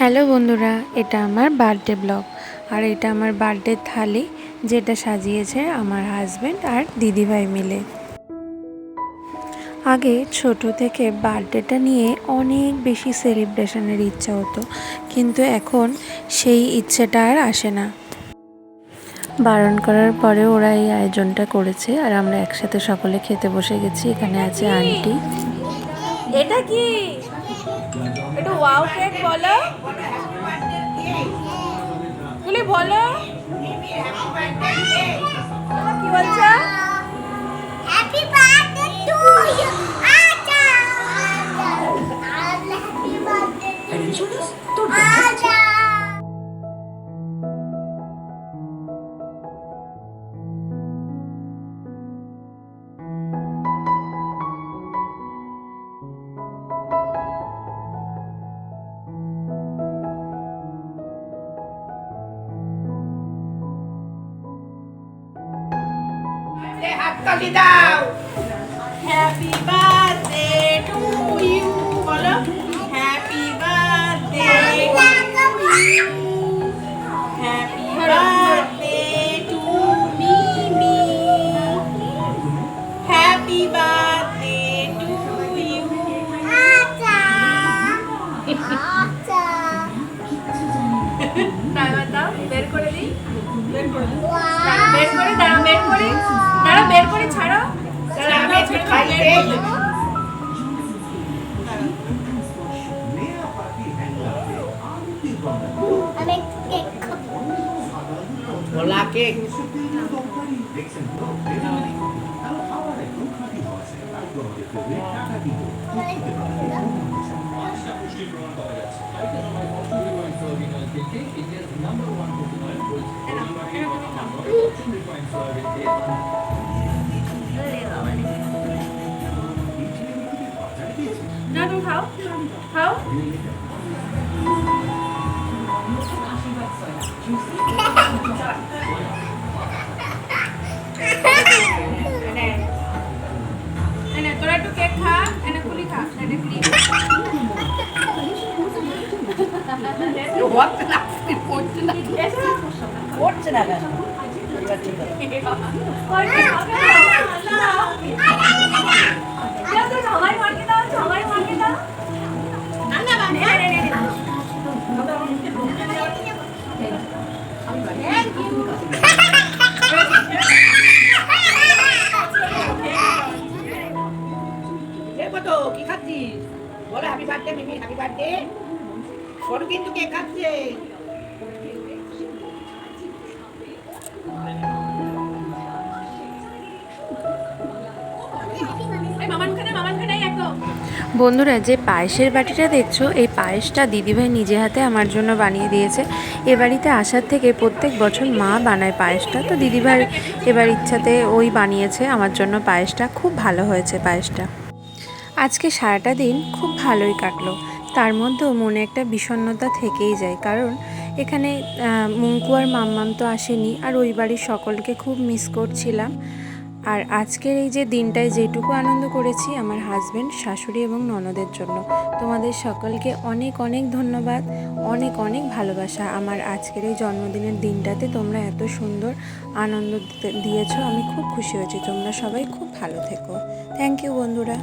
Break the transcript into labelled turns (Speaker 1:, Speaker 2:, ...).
Speaker 1: Hello বন্ধুরা, এটা আমার বার্থডে ব্লগ। আর এটা আমার বার্থডে থালি, যেটা সাজিয়েছে আমার হাজব্যান্ড আর দিদিভাই মিলে। আগে ছোট থেকে বার্থডেটা নিয়ে অনেক বেশি সেলিব্রেশনের ইচ্ছা হতো, কিন্তু এখন সেই ইচ্ছেটা আর আসে না। বারণ করার পরে ওরা এই আয়োজনটা করেছে আর আমরা একসাথে সকলে খেতে বসে গেছি। এখানে আছে আন্টি।
Speaker 2: এটা কি? এটা ওয়াও কেক বলো, বলে বলো কি বলছো?
Speaker 3: Happy birthday to you. আচ্ছা হ্যাপি বার্থডে টু আচ্ছা।
Speaker 2: হাততালি দাও। হ্যাপি বার্থডে টু ইউ বলো। Happy birthday to you. Happy birthday to Mimi. Happy birthday to you.
Speaker 3: আচ্ছা আচ্ছা
Speaker 2: ড্রাইভার দাও, বের করে দিই। বের করে দিই। বের করে দাঁড়া, বের করে দাঁড়া, বের করে ছাড়ো। দাঁড়া, আমি একটু খাইতে।
Speaker 3: আমি কেক খাবো।
Speaker 2: গোলা কেক। না তুমি খাও, খাও। এনে তোরা একটু কেক খা, এনে কুলি খা, এনে কুলি। হচ্ছে না, পড়ছে না, পড়ছে না কেন? সবাই মার্কে দাও, সবাই মার্কে দাও। না না না, তো কি খাচ্ছিস? বলো হ্যাপি বার্থডে মিমি, হ্যাপি বার্থডে। বড় কিন্তু কে খাচ্ছে?
Speaker 1: বন্ধুরা, যে পায়েসের বাটিটা দেখছো, এই পায়েসটা দিদিভাই নিজে হাতে আমার জন্য বানিয়ে দিয়েছে। এ বাড়িতে আসার থেকে প্রত্যেক বছর মা বানায় পায়েসটা, তো দিদিভাই এবার ইচ্ছাতে ওই বানিয়েছে আমার জন্য পায়েসটা। খুব ভালো হয়েছে পায়েসটা। আজকে সারাটা দিন খুব ভালোই কাটলো, তার মধ্যেও মনে একটা বিষণ্ণতা থেকেই যায়, কারণ এখানে মুঙ্কু আর মাম্মাম তো আসেনি, আর ওই বাড়ির সকলকে খুব মিস করছিলাম। আর আজকের এই যে দিনটায় যেটুকু আনন্দ করেছি আমার হাজব্যান্ড, শাশুড়ি এবং ননদের জন্য। তোমাদের সকলকে অনেক অনেক ধন্যবাদ, অনেক অনেক ভালোবাসা। আমার আজকের এই জন্মদিনের দিনটাতে তোমরা এত সুন্দর আনন্দ দিয়েছো, আমি খুব খুশি হয়েছি। তোমরা সবাই খুব ভালো থেকো। থ্যাংক ইউ বন্ধুরা।